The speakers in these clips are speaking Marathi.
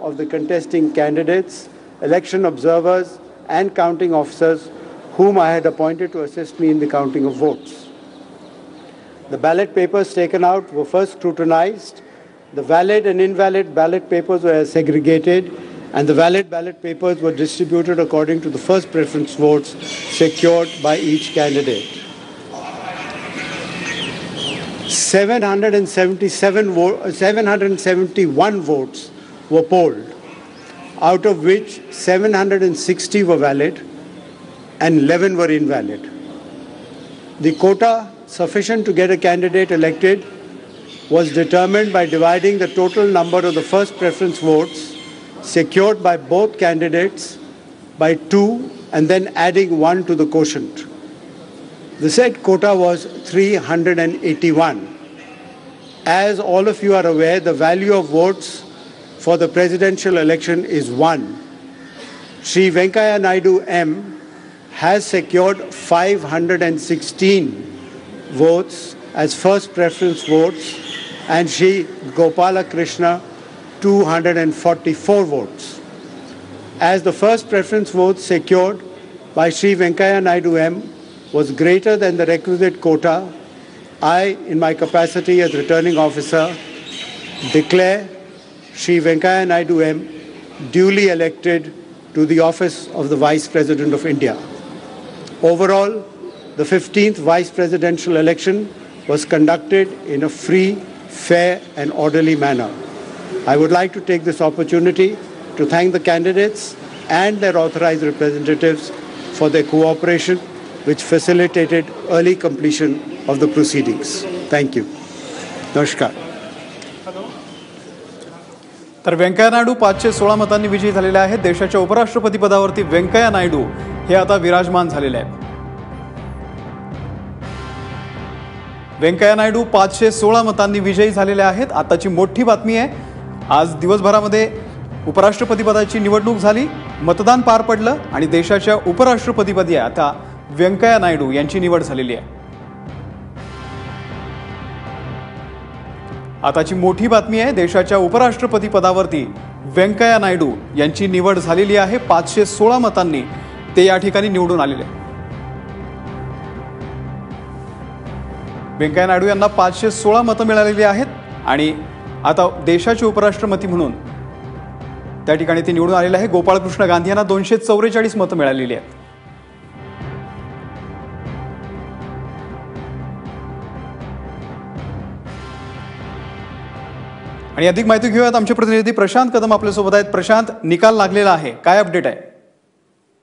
of the contesting candidates, election observers and counting officers whom I had appointed to assist me in the counting of votes. The ballot papers taken out were first scrutinized. The valid and invalid ballot papers were segregated, and the valid ballot papers were distributed according to the first preference votes secured by each candidate. 771 votes were polled, out of which 760 were valid and 11 were invalid. The quota sufficient to get a candidate elected was determined by dividing the total number of the first preference votes secured by both candidates by 2 and then adding 1 to the quotient. The said quota was 381. As all of you are aware, the value of votes for the presidential election is 1. Shri Venkaiah Naidu M has secured 516 votes as first preference votes, and Shri Gopala Krishna 244 votes. As the first preference vote secured by Shri Venkaiah Naidu M was greater than the requisite quota, I, in my capacity as returning officer, declare Shri Venkaiah Naidu M duly elected to the office of the Vice President of India. Overall, the 15th Vice Presidential election was conducted in a free, fair and orderly manner. I would like to take this opportunity to thank the candidates and their authorized representatives for their cooperation, which facilitated early completion of the proceedings. Thank you. Namaskar. तर व्यंकय्या नायडू 516 मतांनी विजयी झालेले आहेत. देशाच्या उपराष्ट्रपती पदावरती व्यंकय्या नायडू हे आता विराजमान झालेले आहेत. व्यंकय्या नायडू 516 मतांनी विजयी झालेले आहेत. आताची मोठी बातमी आहे, आज दिवसभरामध्ये उपराष्ट्रपती पदाची निवडणूक झाली, मतदान पार पडलं आणि देशाच्या उपराष्ट्रपतीपदी आता व्यंकय्या नायडू यांची निवड झालेली आहे. आताची मोठी बातमी आहे, देशाच्या उपराष्ट्रपती पदावरती व्यंकय्या नायडू यांची निवड झालेली आहे. 516 मतांनी ते या ठिकाणी निवडून आलेले आहेत. व्यंकय्या नायडू यांना 516 मतं मिळालेली आहेत आणि आता देशाचे उपराष्ट्रपती म्हणून त्या ठिकाणी ते निवडून आलेले आहे. गोपाळकृष्ण गांधी यांना 244 मतं मिळालेली आहेत. आणि अधिक माहिती घेऊयात, आमचे प्रतिनिधी प्रशांत कदम आपल्या सोबत आहेत. प्रशांत, निकाल लागलेला आहे, काय अपडेट आहे?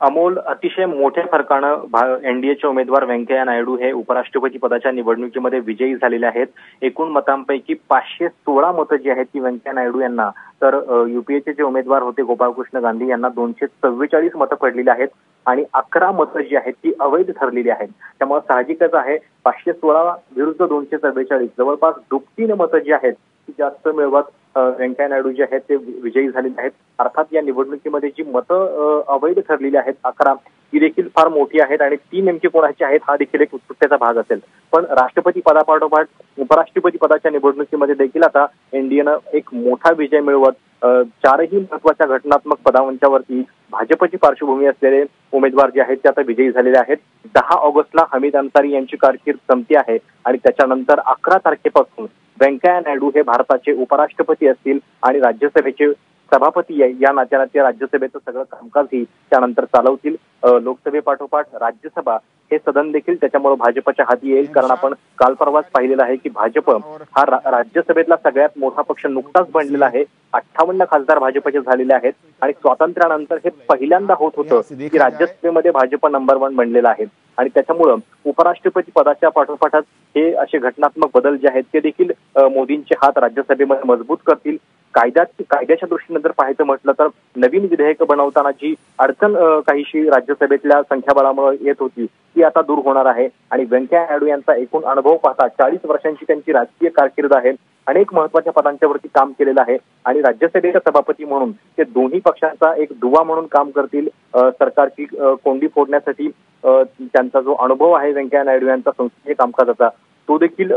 अमोल, अतिशय मोठ्या फरकानं एनडीएचे उमेदवार व्यंकय्या नायडू हे उपराष्ट्रपती पदाच्या निवडणुकीमध्ये विजयी झालेले आहेत. एकूण मतांपैकी 516 मतं जी आहेत ती व्यंकय्या नायडू यांना, तर युपीएचे जे उमेदवार होते गोपाळकृष्ण गांधी यांना 244 मतं पडलेली आहेत आणि 11 मतं जी आहेत ती अवैध ठरलेली आहेत. त्यामुळे साहजिकच आहे 516 विरुद्ध 244, जवळपास दुपटीने मतं जी आहेत ती जास्त मिळवत व्यंकय्या नायडू जे आहेत ते विजयी झालेले आहेत. अर्थात या निवडणुकीमध्ये जी मतं अवैध ठरलेली आहेत 11, ती देखील फार मोठी आहेत आणि ती नेमकी कोणाची आहेत हा देखील एक उत्सुकतेचा भाग असेल. पण राष्ट्रपती पदापाठोपाठ उपराष्ट्रपती पदाच्या निवडणुकीमध्ये देखील आता एनडीएनं एक मोठा विजय मिळवत 4ही महत्वाच्या घटनात्मक पदांच्यावरती भाजपची पार्श्वभूमी असलेले उमेदवार जे आहेत ते आता विजयी झालेले आहेत. 10 ऑगस्टला हमीद अन्सारी यांची कारकीर्द संपते आहे आणि त्याच्यानंतर 11 तारखेपासून व्यंकय्या नायडू हे भारताचे उपराष्ट्रपती असतील आणि राज्यसभेचे सभापती या नात्याने ते राज्यसभेचं सगळं कामकाजही त्यानंतर चालवतील. लोकसभेपाठोपाठ राज्यसभा हे सदन देखील त्याच्यामुळे भाजपच्या हाती येईल, कारण आपण काल परवाच पाहिलेलं आहे की भाजप हा राज्यसभेतला सगळ्यात मोठा पक्ष नुकताच बनलेला आहे. 58 खासदार भाजपचे झालेले आहेत आणि स्वातंत्र्यानंतर हे पहिल्यांदा होत होतं की राज्यसभेमध्ये भाजप नंबर 1 बनलेला आहे. आणि त्याच्यामुळं उपराष्ट्रपती पदाच्या पाठोपाठच हे असे घटनात्मक बदल जे आहेत ते देखील मोदींचे हात राज्यसभेमध्ये मजबूत करतील. कायद्याच्या दृष्टीने जर पाहायचं म्हटलं तर नवीन विधेयक बनवताना जी अडचण काहीशी राज्यसभेतल्या संख्याबळामुळे येत होती ती आता दूर होणार आहे. आणि व्यंकय्या नायडू यांचा एकूण अनुभव पाहता 40 वर्षांची त्यांची राजकीय कारकीर्द आहे, अनेक महत्वाच्या पदांच्यावरती काम केलेलं आहे आणि राज्यसभेचे सभापती म्हणून ते दोन्ही पक्षांचा एक दुवा म्हणून काम करतील. सरकारची कोंडी फोडण्यासाठी त्यांचा जो अनुभव आहे व्यंकय्या नायडू यांचा संसदीय कामकाजाचा तो देखील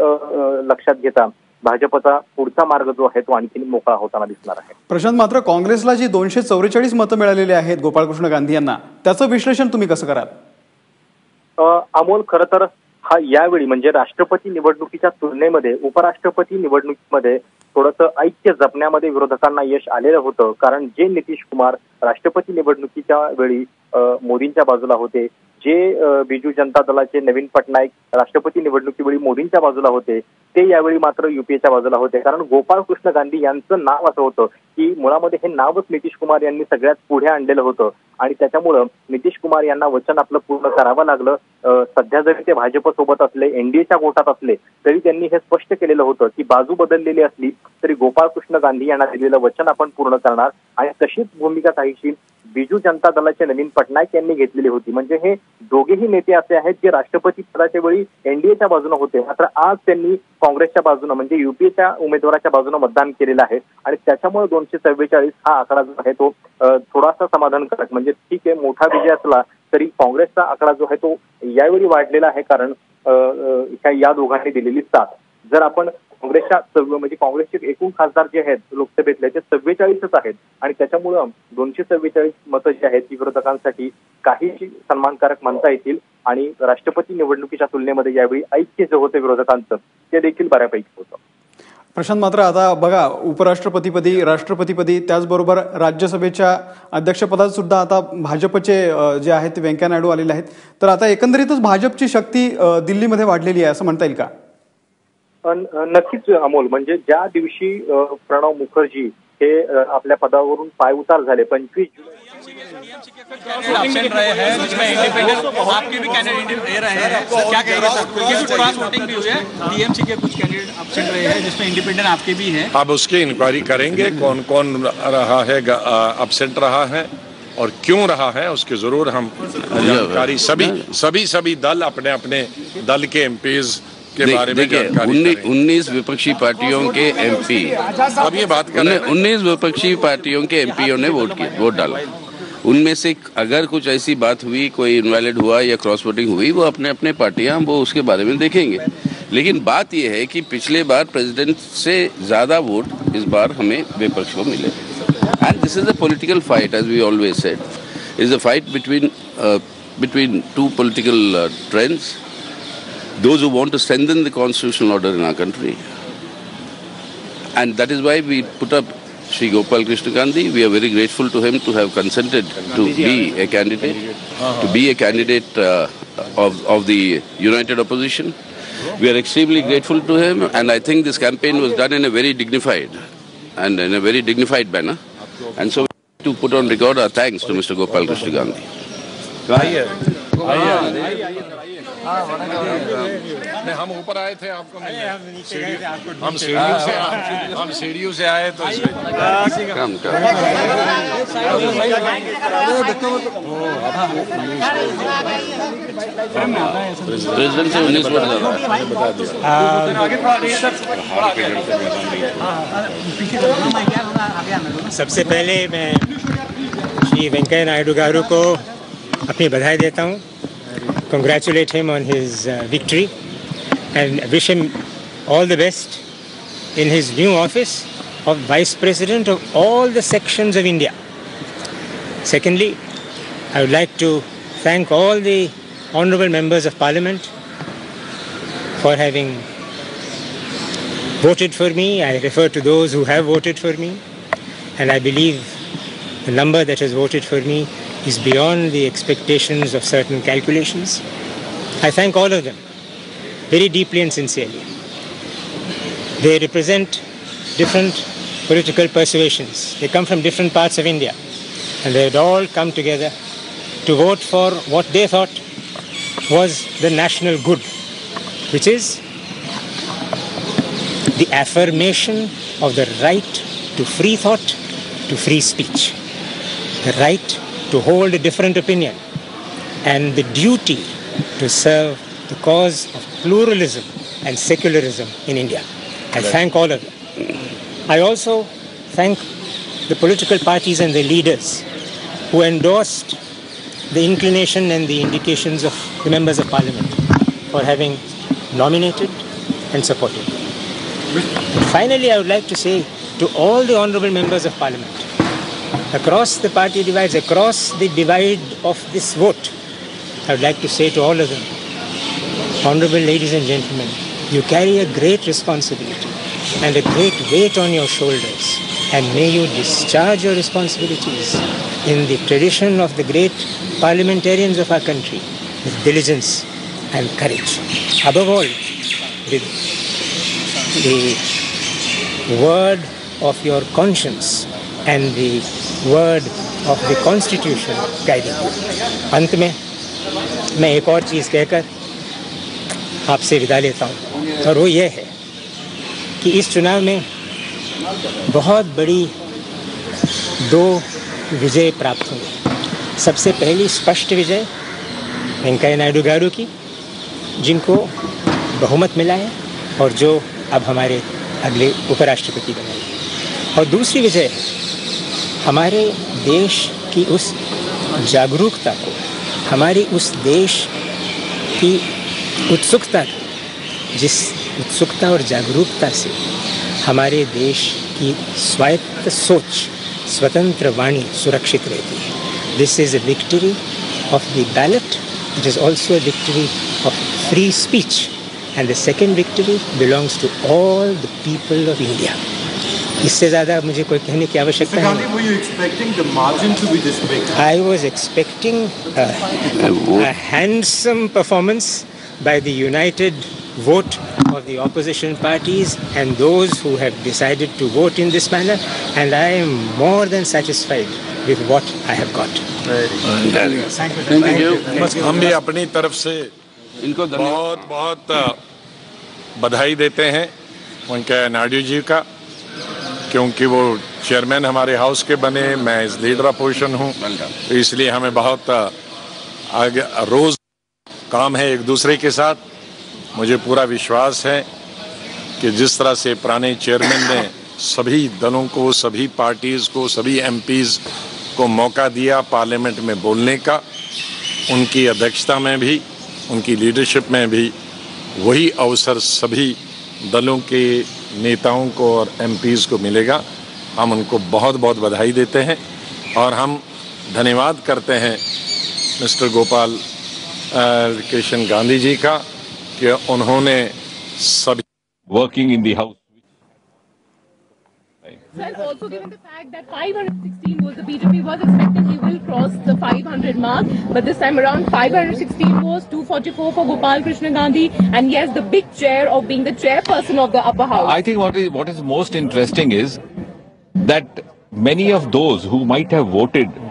लक्षात घेता भाजपचा पुढचा मार्ग जो आहे तो आणखी मोकळा होताना दिसणार आहे. प्रशांत, मात्र काँग्रेसला जी 244 मतं मिळालेली आहेत गोपाळकृष्ण गांधी यांना, त्याचं विश्लेषण तुम्ही कसं कराल? अमोल, खरं तर हा यावेळी म्हणजे राष्ट्रपती निवडणुकीच्या तुलनेमध्ये उपराष्ट्रपती निवडणुकीमध्ये थोडंसं ऐक्य जपण्यामध्ये विरोधकांना यश आलेलं होतं. कारण जे नितीश कुमार राष्ट्रपती निवडणुकीच्या वेळी मोदींच्या बाजूला होते, जे बिजू जनता दलाचे नवीन पटनाईक राष्ट्रपती निवडणुकीवेळी मोदींच्या बाजूला होते, ते यावेळी मात्र युपीएच्या बाजूला होते. कारण गोपाळकृष्ण गांधी यांचं नाव असं होतं की मुळामध्ये हे नावच नितीश कुमार यांनी सगळ्यात पुढे आणलेलं होतं आणि त्याच्यामुळं नितीश कुमार यांना वचन आपलं पूर्ण करावं लागलं. सध्या जरी ते भाजपसोबत असले, एनडीएच्या गोटात असले, तरी त्यांनी हे स्पष्ट केलेलं होतं की बाजू बदललेली असली तरी गोपाळकृष्ण गांधी यांना दिलेलं वचन आपण पूर्ण करणार. आणि तशीच भूमिका काहीशी बिजू जनता दलाचे नवीन पटनाईक यांनी घेतलेली होती. म्हणजे हे दोघेही नेते असे आहेत जे राष्ट्रपती पदाच्या वेळी एनडीएच्या बाजूने होते, मात्र आज त्यांनी काँग्रेसच्या बाजूने म्हणजे युपीएच्या उमेदवाराच्या बाजूने मतदान केलेलं आहे आणि त्याच्यामुळे 244 हा आकडा जो आहे तो थोडासा समाधानकारक, म्हणजे ठीक आहे मोठा विजय असला तरी काँग्रेसचा आकडा जो आहे तो यावेळी वाढलेला आहे. कारण या दोघांनी दिलेली साथ, जर आपण काँग्रेसच्या म्हणजे काँग्रेसचे एकूण खासदार जे आहेत लोकसभेतले ते 44च आहेत आणि त्याच्यामुळं 244 मतं जी आहेत ती विरोधकांसाठी काही सन्मानकारक म्हणता येतील आणि राष्ट्रपती निवडणुकीच्या तुलनेमध्ये यावेळी ऐक्य जे होते विरोधकांचं ते देखील बऱ्यापैकी होतं. प्रशांत, मात्र आता बघा उपराष्ट्रपतीपदी, राष्ट्रपतीपदी, त्याचबरोबर राज्यसभेच्या अध्यक्षपदात सुद्धा आता भाजपचे जे आहेत ते व्यंकय्या नायडू आलेले आहेत. तर आता एकंदरीतच भाजपची शक्ती दिल्लीमध्ये वाढलेली आहे असं म्हणता येईल का? नक्कीच अमोल, म्हणजे ज्या दिवशी प्रणव मुखर्जी हे आपल्या पदावरून पायउतार झाले 25 जुलै अब उसकी इंक्वायरी करेंगे कौन कौन रहा है, एब्सेंट रहा है और क्यों रहा है, उसकी जरूर हम जानकारी सभी दल अपने अपने दल के एमपीज के बारे में जानकारी 19 विपक्षी पार्टियों के एमपी, अब ये बात करें 19 विपक्षी पार्टियों के एमपीओ ने वोट डाला. उनमें से अगर कुछ ऐसी बात हुई, कोई इनवैलिड हुआ या क्रॉस वोटिंग हुई, वो अपने अपने पार्टियां वो उसके बारे में देखेंगे. लेकिन बात यह है कि पिछले बार प्रेसिडेंट से ज्यादा वोट इस बार हमें विपक्ष को मिले. And this is a political fight, as we always said, is a fight between two political trends. Those who want to strengthen the constitutional order in our country, and that is why we put up Shri Gopal Krishna Gandhi. We are very grateful to him to have consented to be a candidate, of the united opposition. We are extremely grateful to him, and I think this campaign was done in a very dignified manner, and so we need to put on record our thanks to Mr. Gopal Krishna Gandhi. हम ऊपर आए थे आपको हम सीढ़ियों से आए तो प्रेसिडेंट से 19 वोट ज़्यादा. सबसे पहले मैं श्री वेंकैया नायडू गारू को अपनी बधाई देता हूँ. Congratulate him on his victory and wish him all the best in his new office of Vice President of all the sections of India. Secondly, I would like to thank all the honorable members of Parliament for having voted for me. I refer to those who have voted for me, and I believe the number that has voted for me is beyond the expectations of certain calculations. I thank all of them very deeply and sincerely. They represent different political persuasions. They come from different parts of India, and they had all come together to vote for what they thought was the national good, which is the affirmation of the right to free thought, to free speech, the right to hold a different opinion, and the duty to serve the cause of pluralism and secularism in India. I thank all of them. I also thank the political parties and the leaders who endorsed the inclination and the indications of the members of Parliament for having nominated and supported. Finally, I would like to say to all the honourable members of Parliament, across the party divides, across the divide of this vote, I would like to say to all of them, honourable ladies and gentlemen, you carry a great responsibility and a great weight on your shoulders, and may you discharge your responsibilities in the tradition of the great parliamentarians of our country with diligence and courage. Above all, with the word of your conscience and the word of the Constitution guiding you. अंत में मैं एक और चीज़ कहकर आपसे विदा लेता हूँ, और वो ये है कि इस चुनाव में बहुत बड़ी दो विजय प्राप्त हुई। सबसे पहली स्पष्ट विजय वेंकैया नायडू गारू की, जिनको बहुमत मिला है और जो अब हमारे अगले उपराष्ट्रपति बनेंगे। और दूसरी विजय हमारे देश की उस जागरूकता को, हमारी उस देश की उत्सुकता को, जिस उत्सुकता और जागरूकता से हमारे देश की स्वायत्त सोच, स्वतंत्र वाणी सुरक्षित रहती है। This is a victory of the ballot, it is also a victory of free speech, and the second victory belongs to all the people of India. इससे ज़्यादा मुझे कोई कहने की आवश्यकता नहीं। I was expecting a handsome performance by the united vote of the opposition parties and those who have decided to vote in this manner, and I am more than satisfied with what I have got. Thank you. हम भी अपनी तरफ से इनको बहुत बहुत बधाई देते हैं वेंकैया नायडू जी का, क्योंकि वो चेयरमैन हमारे हाउस के बने, मैं इस लीडर अपोजिशन हूँ, तो इसलिए हमें बहुत आगे रोज काम है एक दूसरे के साथ। मुझे पूरा विश्वास है कि जिस तरह से पुराने चेयरमैन ने सभी दलों को, सभी पार्टीज़ को, सभी एमपीज़ को मौका दिया पार्लियामेंट में बोलने का, उनकी अध्यक्षता में भी, उनकी लीडरशिप में भी वही अवसर सभी दलों के नेताओं को और एमपीज़ को मिलेगा। हम उनको बहुत बहुत बधाई देते हैं और हम धन्यवाद करते हैं मिस्टर गोपाल कृष्ण गांधी जी का कि उन्होंने सभी working in the house. Sir, also given the fact that 516 was the BJP was expecting he will cross the 500 mark, but this time around 516 was 244 for Gopal Krishna Gandhi, and yes, the big chair of being the chairperson of the upper house. I think what is most interesting is that many of those who might have voted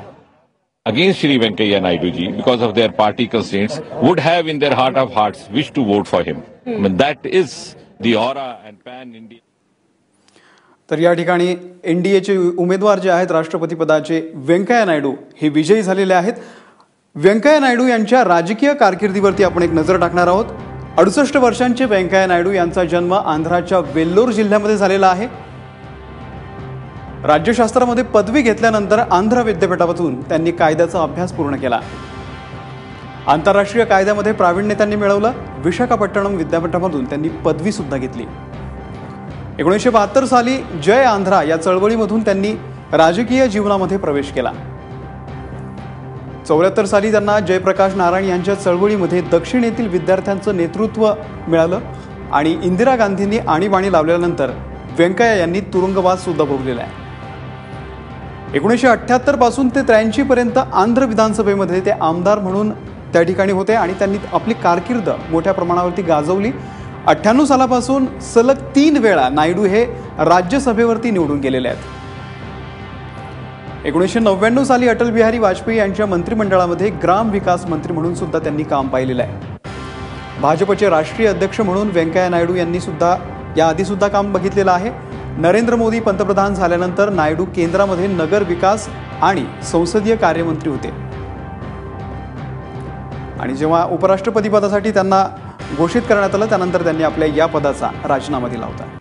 against Shri Venkaiah Naidu ji because of their party constraints would have in their heart of hearts wished to vote for him. I mean, that is the aura and pan-India. तर या ठिकाणी एनडीएचे उमेदवार जे आहेत राष्ट्रपती पदाचे व्यंकय्या नायडू हे विजयी झालेले आहेत। व्यंकय्या नायडू यांच्या राजकीय कारकिर्दीवरती आपण एक नजर टाकणार आहोत। 68 वर्षांचे व्यंकय्या नायडू यांचा जन्म आंध्राच्या वेल्लोर जिल्ह्यामध्ये झालेला आहे। राज्यशास्त्रामध्ये पदवी घेतल्यानंतर आंध्र विद्यापीठातून त्यांनी कायद्याचा अभ्यास पूर्ण केला। आंतरराष्ट्रीय कायद्यामध्ये प्रावीण्य त्यांनी मिळवलं। विशाखापट्टणम विद्यापीठामधून त्यांनी पदवी सुद्धा घेतली। 1972 साली जय आंध्रा या चळवळीमधून त्यांनी राजकीय जीवनामध्ये प्रवेश केला। 74 साली त्यांना जयप्रकाश नारायण यांच्या चळवळीमध्ये दक्षिणेतील विद्यार्थ्यांचं नेतृत्व मिळालं आणि इंदिरा गांधींनी आणीबाणी लावल्यानंतर व्यंकय्या यांनी तुरुंगवास सुद्धा भोगलेला आहे। 1978 पासून ते 83 पर्यंत आंध्र विधानसभेमध्ये ते आमदार म्हणून त्या ठिकाणी होते आणि त्यांनी आपली कारकीर्द मोठ्या प्रमाणावरती गाजवली। 98 सालापासून सलग 3 वेळा नायडू हे राज्यसभेवरती निवडून गेलेले आहेत। 1999 साली अटल बिहारी वाजपेयी यांच्या मंत्रिमंडळामध्ये ग्राम विकास मंत्री म्हणून सुद्धा त्यांनी काम पाहिलेलं आहे। भाजपचे राष्ट्रीय अध्यक्ष म्हणून व्यंकय्या नायडू यांनी सुद्धा याआधी सुद्धा काम बघितलेलं आहे। नरेंद्र मोदी पंतप्रधान झाल्यानंतर नायडू केंद्रामध्ये नगर विकास आणि संसदीय कार्यमंत्री होते आणि जेव्हा उपराष्ट्रपती पदासाठी त्यांना घोषित करण्यात आलं त्यानंतर त्यांनी आपल्या या पदाचा राजीनामा दिला होता।